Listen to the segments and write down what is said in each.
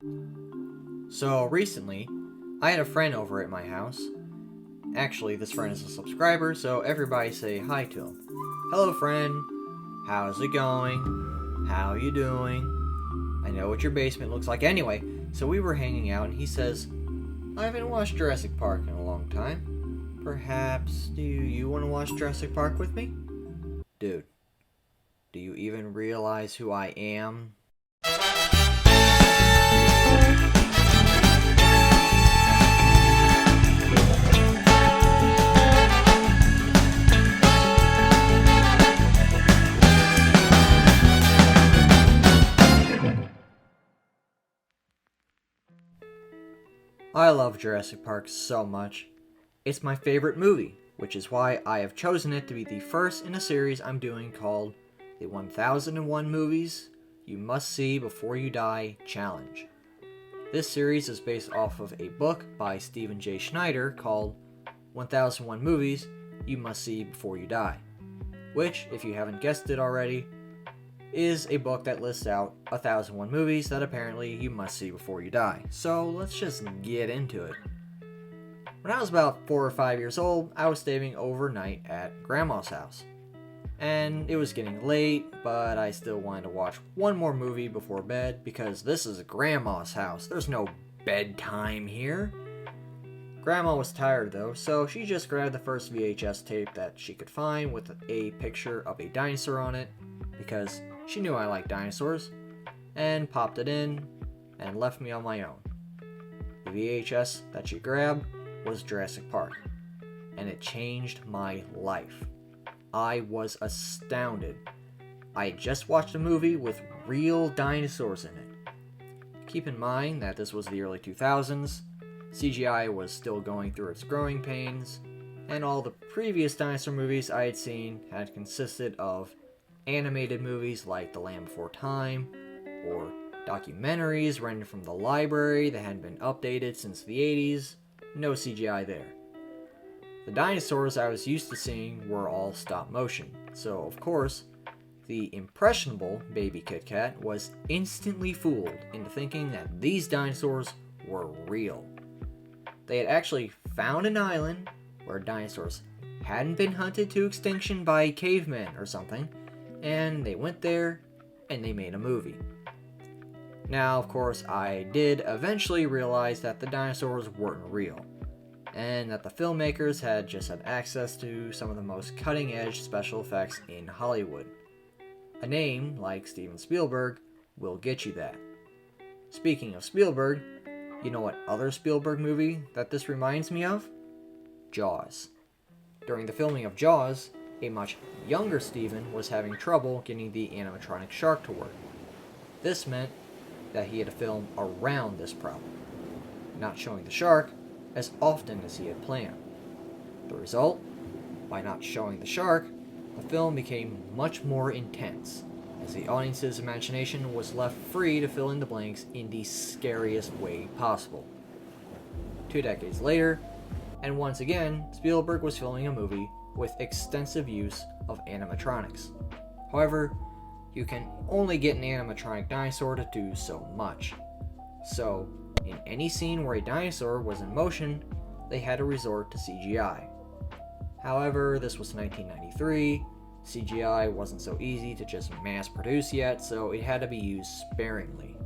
So recently, I had a friend over at my house. Actually, this friend is a subscriber, so everybody say hi to him. Hello, friend. How's it going? How you doing? I know what your basement looks like. Anyway, so we were hanging out, and he says, I haven't watched Jurassic Park in a long time. Perhaps, do you want to watch Jurassic Park with me? Dude, do you even realize who I am? I love Jurassic Park so much. It's my favorite movie, which is why I have chosen it to be the first in a series I'm doing called the 1001 Movies You Must See Before You Die Challenge. This series is based off of a book by Stephen J. Schneider called 1001 Movies You Must See Before You Die, which, if you haven't guessed it already, is a book that lists out 1001 movies that apparently you must see before you die. So let's just get into it. When I was about 4 or 5 years old, I was staying overnight at Grandma's house. And it was getting late, but I still wanted to watch one more movie before bed because this is Grandma's house. There's no bedtime here. Grandma was tired though, so she just grabbed the first VHS tape that she could find with a picture of a dinosaur on it, because she knew I liked dinosaurs, and popped it in and left me on my own. The VHS that she grabbed was Jurassic Park, and it changed my life. I was astounded. I had just watched a movie with real dinosaurs in it. Keep in mind that this was the early 2000s, CGI was still going through its growing pains, and all the previous dinosaur movies I had seen had consisted of animated movies like The Land Before Time, or documentaries rendered from the library that hadn't been updated since the 80s. No CGI there. The dinosaurs I was used to seeing were all stop motion, so of course, the impressionable baby Kit Kat was instantly fooled into thinking that these dinosaurs were real. They had actually found an island where dinosaurs hadn't been hunted to extinction by cavemen or something, and they went there and they made a movie. Now, of course, I did eventually realize that the dinosaurs weren't real, and that the filmmakers had just had access to some of the most cutting-edge special effects in Hollywood. A name like Steven Spielberg will get you that. Speaking of Spielberg, you know what other Spielberg movie that this reminds me of? Jaws. During the filming of Jaws, a much younger Steven was having trouble getting the animatronic shark to work. This meant that he had to film around this problem, not showing the shark as often as he had planned. The result? By not showing the shark, the film became much more intense, as the audience's imagination was left free to fill in the blanks in the scariest way possible. 2 decades later, and once again, Spielberg was filming a movie with extensive use of animatronics. However, you can only get an animatronic dinosaur to do so much. So, in any scene where a dinosaur was in motion, they had to resort to CGI. However, this was 1993, CGI wasn't so easy to just mass produce yet, so it had to be used sparingly.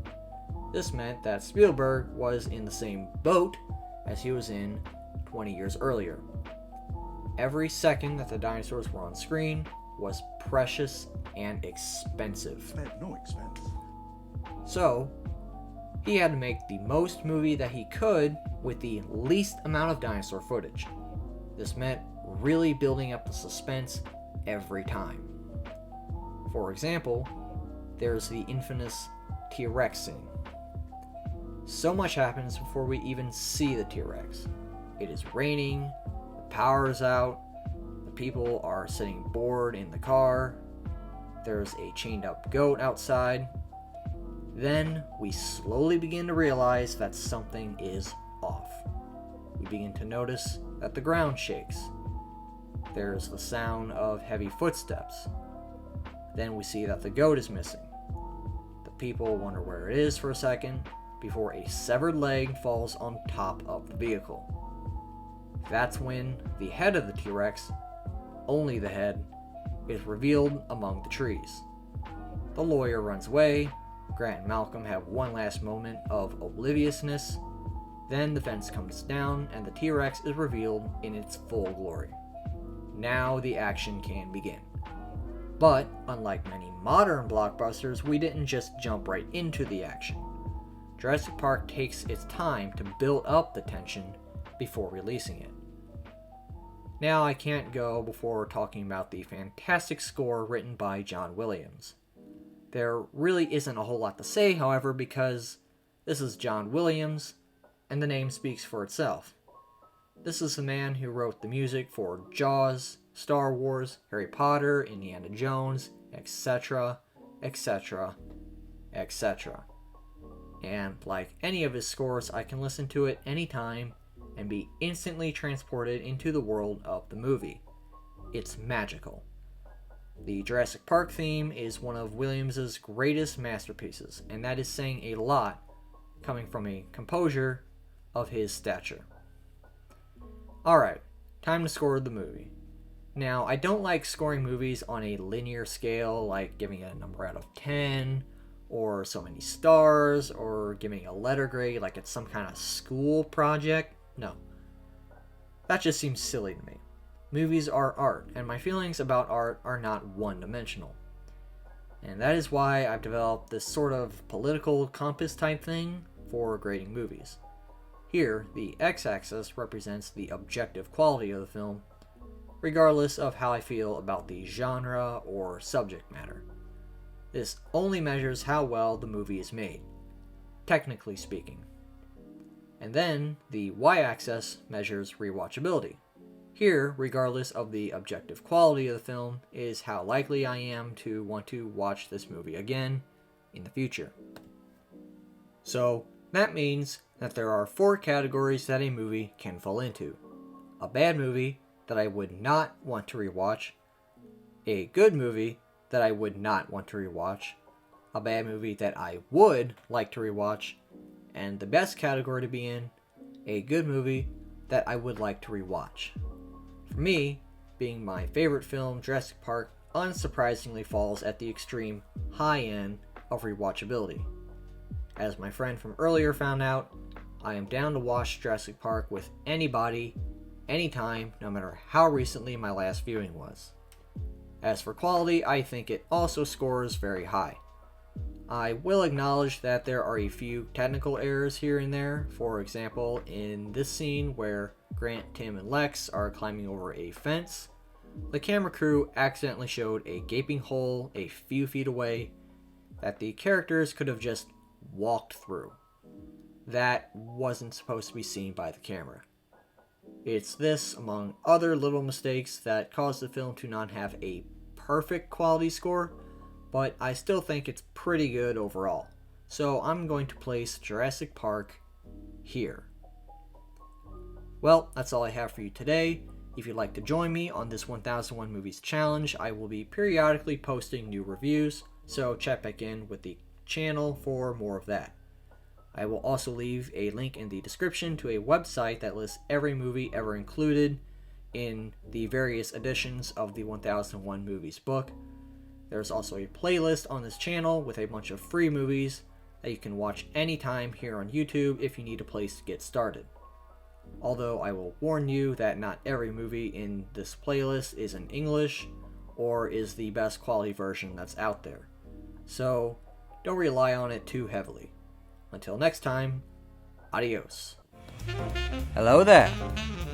This meant that Spielberg was in the same boat as he was in 20 years earlier. Every second that the dinosaurs were on screen was precious and expensive. At no expense. So, he had to make the most movie that he could with the least amount of dinosaur footage. This meant really building up the suspense every time. For example, there's the infamous T-Rex scene. So much happens before we even see the T-Rex. It is raining, the power is out, the people are sitting bored in the car, there's a chained up goat outside. Then we slowly begin to realize that something is off. We begin to notice that the ground shakes. There's the sound of heavy footsteps. Then we see that the goat is missing. The people wonder where it is for a second, before a severed leg falls on top of the vehicle. That's when the head of the T-Rex, only the head, is revealed among the trees. The lawyer runs away. Grant and Malcolm have one last moment of obliviousness. Then the fence comes down and the T-Rex is revealed in its full glory. Now the action can begin. But, unlike many modern blockbusters, we didn't just jump right into the action. Jurassic Park takes its time to build up the tension before releasing it. Now I can't go before talking about the fantastic score written by John Williams. There really isn't a whole lot to say, however, because this is John Williams, and the name speaks for itself. This is the man who wrote the music for Jaws, Star Wars, Harry Potter, Indiana Jones, etc., etc., etc. And like any of his scores, I can listen to it anytime and be instantly transported into the world of the movie. It's magical. The Jurassic Park theme is one of Williams' greatest masterpieces, and that is saying a lot coming from a composer of his stature. Alright, time to score the movie. Now, I don't like scoring movies on a linear scale, like giving it a number out of 10, or so many stars, or giving a letter grade like it's some kind of school project. No. That just seems silly to me. Movies are art, and my feelings about art are not one-dimensional. And that is why I've developed this sort of political compass type thing for grading movies. Here, the x-axis represents the objective quality of the film, regardless of how I feel about the genre or subject matter. This only measures how well the movie is made, technically speaking. And then, the y-axis measures rewatchability. Here, regardless of the objective quality of the film, is how likely I am to want to watch this movie again in the future. So, that means that there are 4 categories that a movie can fall into. A bad movie that I would not want to rewatch, a good movie that I would not want to rewatch, a bad movie that I would like to rewatch, and the best category to be in, a good movie that I would like to rewatch. For me, being my favorite film, Jurassic Park unsurprisingly falls at the extreme high end of rewatchability. As my friend from earlier found out, I am down to watch Jurassic Park with anybody, anytime, no matter how recently my last viewing was. As for quality, I think it also scores very high. I will acknowledge that there are a few technical errors here and there. For example, in this scene where Grant, Tim, and Lex are climbing over a fence, the camera crew accidentally showed a gaping hole a few feet away that the characters could have just walked through. That wasn't supposed to be seen by the camera. It's this, among other little mistakes, that caused the film to not have a perfect quality score, but I still think it's pretty good overall. So I'm going to place Jurassic Park here. Well, that's all I have for you today. If you'd like to join me on this 1001 Movies Challenge, I will be periodically posting new reviews, so check back in with the channel for more of that. I will also leave a link in the description to a website that lists every movie ever included in the various editions of the 1001 Movies book. There's also a playlist on this channel with a bunch of free movies that you can watch anytime here on YouTube if you need a place to get started. Although I will warn you that not every movie in this playlist is in English or is the best quality version that's out there. So don't rely on it too heavily. Until next time, adios. Hello there.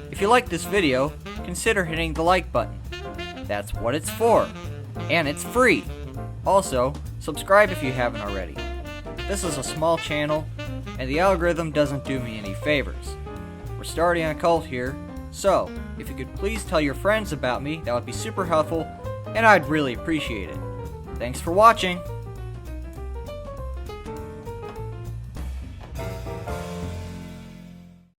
If you liked this video, consider hitting the like button. That's what it's for. And it's free. Also, subscribe if you haven't already. This is a small channel, and the algorithm doesn't do me any favors. We're starting a cult here, so if you could please tell your friends about me, that would be super helpful, and I'd really appreciate it. Thanks for watching!